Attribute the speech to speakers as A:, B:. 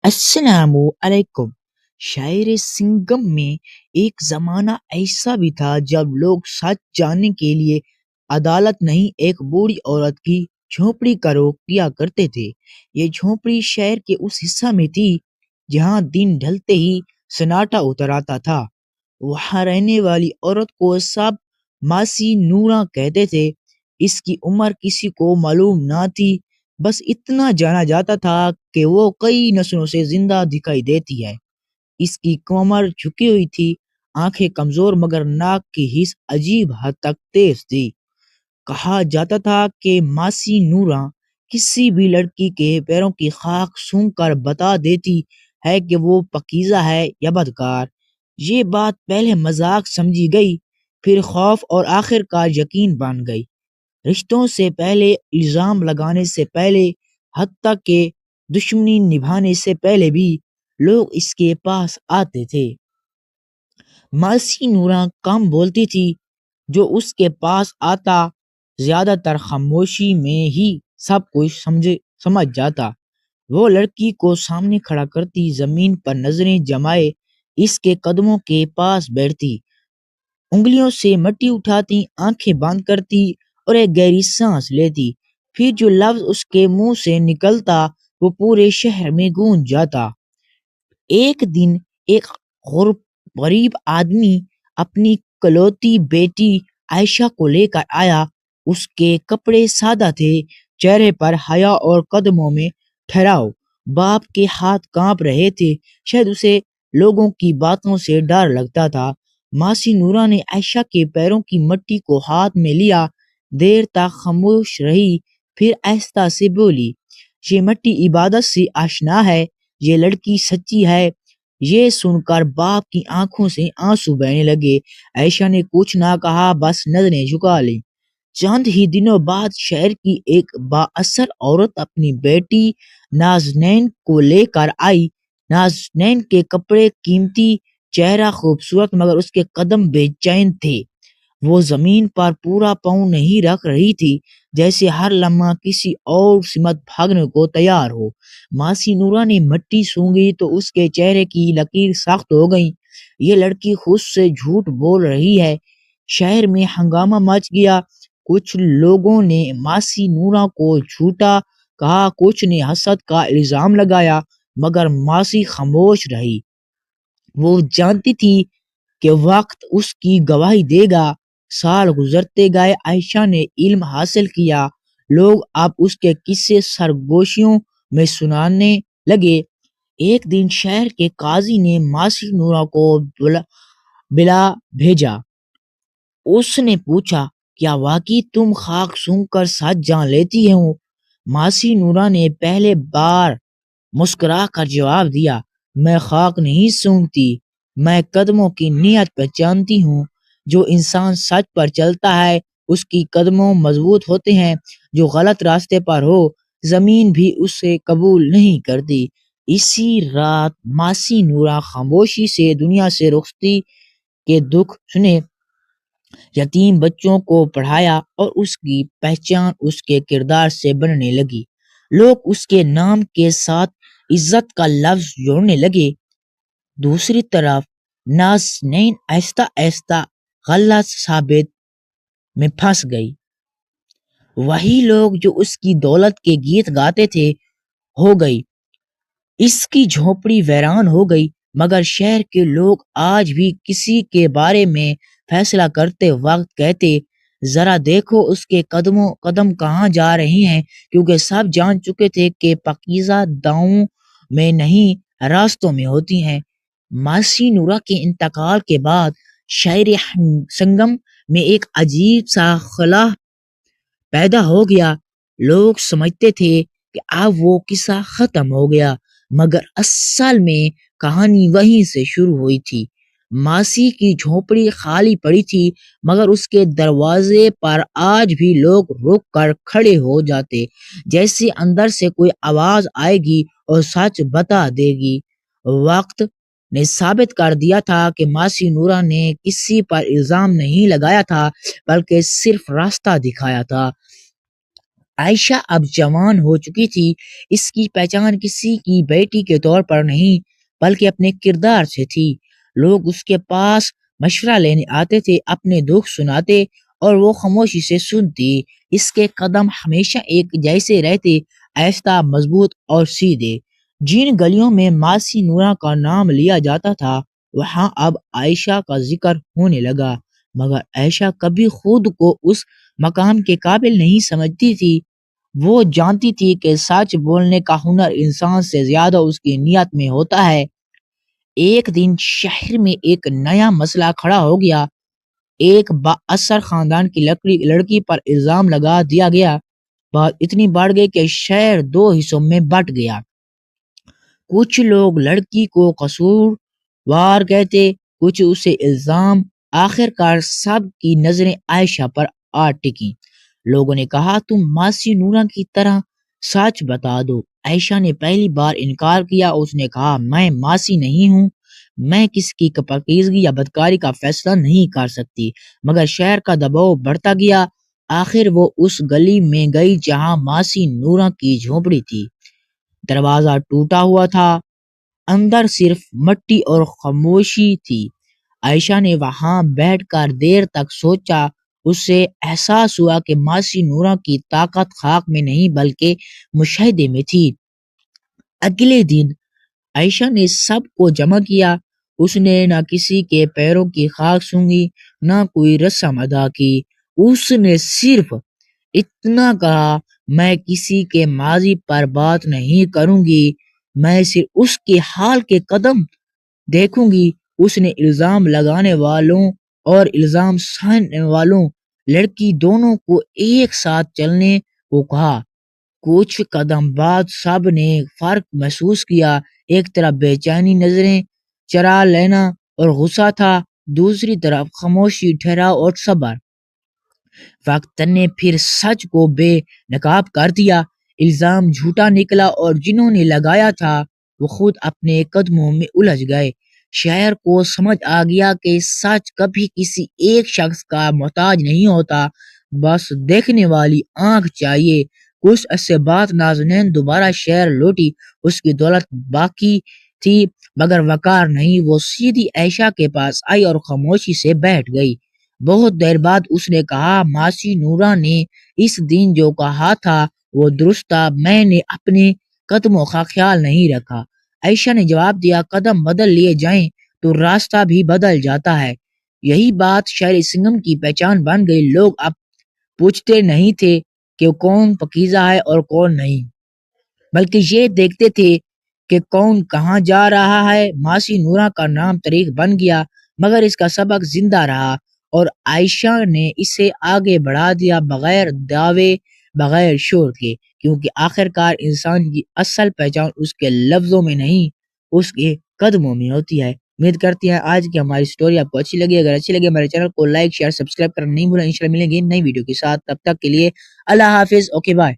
A: السلام علیکم۔ شاعر سنگم میں ایک زمانہ ایسا بھی تھا جب لوگ سچ جاننے کے لیے عدالت نہیں ایک بوڑھی عورت کی جھونپڑی کا رخ کیا کرتے تھے۔ یہ جھونپڑی شہر کے اس حصہ میں تھی جہاں دن ڈھلتے ہی سناٹا اتر آتا تھا۔ وہاں رہنے والی عورت کو سب ماسی نورا کہتے تھے۔ اس کی عمر کسی کو معلوم نہ تھی، بس اتنا جانا جاتا تھا کہ وہ کئی نسلوں سے زندہ دکھائی دیتی ہے۔ اس کی کمر جھکی ہوئی تھی، آنکھیں کمزور مگر ناک کی حس عجیب حد تک تیز تھی۔ کہا جاتا تھا کہ ماسی نورا کسی بھی لڑکی کے پیروں کی خاک سونگھ کر بتا دیتی ہے کہ وہ پاکیزہ ہے یا بدکار۔ یہ بات پہلے مذاق سمجھی گئی، پھر خوف اور آخر کار یقین بن گئی۔ رشتوں سے پہلے، الزام لگانے سے پہلے، حتیٰ کہ دشمنی نبھانے سے پہلے بھی لوگ اس کے پاس آتے تھے۔ ماسی نورا کم بولتی تھی۔ جو اس کے پاس آتا زیادہ تر خاموشی میں ہی سب کچھ سمجھ جاتا۔ وہ لڑکی کو سامنے کھڑا کرتی، زمین پر نظریں جمائے اس کے قدموں کے پاس بیٹھتی، انگلیوں سے مٹی اٹھاتی، آنکھیں بند کرتی اور ایک گہری سانس لیتی۔ پھر جو لفظ اس کے منہ سے نکلتا وہ پورے شہر میں گونج جاتا۔ ایک دن ایک غریب آدمی اپنی کلوتی بیٹی عائشہ کو لے کر آیا۔ اس کے کپڑے سادہ تھے، چہرے پر حیا اور قدموں میں ٹھہراؤ۔ باپ کے ہاتھ کانپ رہے تھے، شاید اسے لوگوں کی باتوں سے ڈر لگتا تھا۔ ماسی نورا نے عائشہ کے پیروں کی مٹی کو ہاتھ میں لیا، دیر تک خاموش رہی، پھر آہستہ سے بولی، یہ مٹی عبادت سے آشنا ہے، یہ لڑکی سچی ہے۔ یہ سن کر باپ کی آنکھوں سے آنسو بہنے لگے۔ عائشہ نے کچھ نہ کہا، بس نظریں جھکا لیں۔ چند ہی دنوں بعد شہر کی ایک با اثر عورت اپنی بیٹی نازنین کو لے کر آئی۔ نازنین کے کپڑے قیمتی، چہرہ خوبصورت، مگر اس کے قدم بے چین تھے۔ وہ زمین پر پورا پاؤں نہیں رکھ رہی تھی، جیسے ہر لمحہ کسی اور سمت بھاگنے کو تیار ہو۔ ماسی نورا نے مٹی سونگھی تو اس کے چہرے کی لکیر سخت ہو گئی۔ یہ لڑکی خود سے جھوٹ بول رہی ہے۔ شہر میں ہنگامہ مچ گیا۔ کچھ لوگوں نے ماسی نورا کو جھوٹا کہا، کچھ نے حسد کا الزام لگایا، مگر ماسی خاموش رہی۔ وہ جانتی تھی کہ وقت اس کی گواہی دے گا۔ سال گزرتے گئے، عائشہ نے علم حاصل کیا، لوگ اب اس کے قصے سرگوشیوں میں سنانے لگے۔ ایک دن شہر کے قاضی نے ماسی نورا کو بلا بھیجا۔ اس نے پوچھا، کیا واقعی تم خاک سونگھ کر سچ جان لیتی ہو؟ ماسی نورا نے پہلے بار مسکرا کر جواب دیا، میں خاک نہیں سونگتی، میں قدموں کی نیت پہچانتی ہوں۔ جو انسان سچ پر چلتا ہے اس کی قدموں مضبوط ہوتے ہیں، جو غلط راستے پر ہو زمین بھی اسے قبول نہیں کرتی۔ اسی رات ماسی نورا خاموشی سے دنیا سے رخصتی کے دکھ سنے، یتیم بچوں کو پڑھایا اور اس کی پہچان اس کے کردار سے بننے لگی۔ لوگ اس کے نام کے ساتھ عزت کا لفظ جوڑنے لگے۔ دوسری طرف نازنین آہستہ آہستہ غلط ثابت میں پھنس گئی۔ وہی لوگ جو اس کی دولت کے گیت گاتے تھے ہو گئی۔ اس کی جھونپڑی ویران ہو گئی، مگر شہر کے لوگ آج بھی کسی کے بارے میں فیصلہ کرتے وقت کہتے، ذرا دیکھو اس کے قدم کہاں جا رہے ہیں، کیونکہ سب جان چکے تھے کہ پاکیزہ داؤں میں نہیں راستوں میں ہوتی ہیں۔ ماسی نورا کے انتقال کے بعد شاعر سنگم میں ایک عجیب سا خلا پیدا ہو گیا۔ لوگ سمجھتے تھے کہ اب وہ قصہ ختم ہو گیا، مگر اصل میں کہانی وہیں سے شروع ہوئی تھی۔ ماسی کی جھونپڑی خالی پڑی تھی، مگر اس کے دروازے پر آج بھی لوگ رک کر کھڑے ہو جاتے، جیسے اندر سے کوئی آواز آئے گی اور سچ بتا دے گی۔ وقت نے ثابت کر دیا تھا کہ ماسی نورا نے کسی پر الزام نہیں لگایا تھا، بلکہ صرف راستہ دکھایا تھا۔ عائشہ اب جوان ہو چکی تھی۔ اس کی پہچان کسی کی بیٹی کے طور پر نہیں بلکہ اپنے کردار سے تھی۔ لوگ اس کے پاس مشورہ لینے آتے تھے، اپنے دکھ سناتے اور وہ خاموشی سے سنتی۔ اس کے قدم ہمیشہ ایک جیسے رہتے، آہستہ، مضبوط اور سیدھے۔ جن گلیوں میں ماسی نورہ کا نام لیا جاتا تھا وہاں اب عائشہ کا ذکر ہونے لگا، مگر عائشہ کبھی خود کو اس مقام کے قابل نہیں سمجھتی تھی۔ وہ جانتی تھی کہ سچ بولنے کا ہنر انسان سے زیادہ اس کی نیت میں ہوتا ہے۔ ایک دن شہر میں ایک نیا مسئلہ کھڑا ہو گیا۔ ایک با اثر خاندان کی لڑکی پر الزام لگا دیا گیا۔ بات اتنی بڑھ گئی کہ شہر دو حصوں میں بٹ گیا۔ کچھ لوگ لڑکی کو قصوروار کہتے، کچھ اسے الزام۔ آخرکار سب کی نظریں عائشہ پر آ ٹکیں۔ لوگوں نے کہا تم ماسی نورہ کی طرح سچ بتا دو۔ عائشہ نے پہلی بار انکار کیا۔ اس نے کہا میں ماسی نہیں ہوں، میں کسی کی پاکیزگی یا بدکاری کا فیصلہ نہیں کر سکتی۔ مگر شہر کا دباؤ بڑھتا گیا۔ آخر وہ اس گلی میں گئی جہاں ماسی نورہ کی جھونپڑی تھی۔ دروازہ ٹوٹا ہوا تھا، اندر صرف مٹی اور خاموشی تھی۔ عائشہ نے وہاں بیٹھ کر دیر تک سوچا۔ اسے احساس ہوا کہ ماسی نورہ کی طاقت خاک میں نہیں بلکہ مشاہدے میں تھی۔ اگلے دن عائشہ نے سب کو جمع کیا۔ اس نے نہ کسی کے پیروں کی خاک سونگھی، نہ کوئی رسم ادا کی۔ اس نے صرف اتنا کہا میں کسی کے ماضی پر بات نہیں کروں گی، میں صرف اس کے حال کے قدم دیکھوں گی۔ اس نے الزام لگانے والوں اور الزام سننے والوں لڑکی دونوں کو ایک ساتھ چلنے کو کہا۔ کچھ قدم بعد سب نے فرق محسوس کیا۔ ایک طرف بے چینی، نظریں چرا لینا اور غصہ تھا، دوسری طرف خاموشی، ٹھہراؤ اور صبر۔ وقت نے پھر سچ کو بے نقاب کر دیا۔ الزام جھوٹا نکلا اور جنہوں نے لگایا تھا وہ خود اپنے قدموں میں الجھ گئے۔ شہر کو سمجھ آ گیا کہ سچ کبھی کسی ایک شخص کا محتاج نہیں ہوتا، بس دیکھنے والی آنکھ چاہیے۔ کچھ عرصے بعد نازنین دوبارہ شہر لوٹی۔ اس کی دولت باقی تھی مگر وقار نہیں۔ وہ سیدھی عائشہ کے پاس آئی اور خاموشی سے بیٹھ گئی۔ بہت دیر بعد اس نے کہا ماسی نورہ نے اس دن جو کہا تھا وہ درست تھا، میں نے اپنے قدموں کا خیال نہیں رکھا۔ عائشہ نے جواب دیا قدم بدل لیے جائیں تو راستہ بھی بدل جاتا ہے۔ یہی بات شہر سنگم کی پہچان بن گئی۔ لوگ اب پوچھتے نہیں تھے کہ کون پاکیزہ ہے اور کون نہیں، بلکہ یہ دیکھتے تھے کہ کون کہاں جا رہا ہے۔ ماسی نورہ کا نام تاریخ بن گیا مگر اس کا سبق زندہ رہا اور عائشہ نے اسے آگے بڑھا دیا، بغیر دعوے، بغیر شور کے، کیونکہ آخرکار انسان کی اصل پہچان اس کے لفظوں میں نہیں، اس کے قدموں میں ہوتی ہے۔ امید کرتے ہیں آج کی ہماری سٹوری آپ کو اچھی لگی۔ اگر اچھی لگے ہمارے چینل کو لائک، شیئر، سبسکرائب کرنا نہیں بھولیں۔ انشاءاللہ ملیں گے نئی ویڈیو کے ساتھ، تب تک کے لیے اللہ حافظ، اوکے بائے۔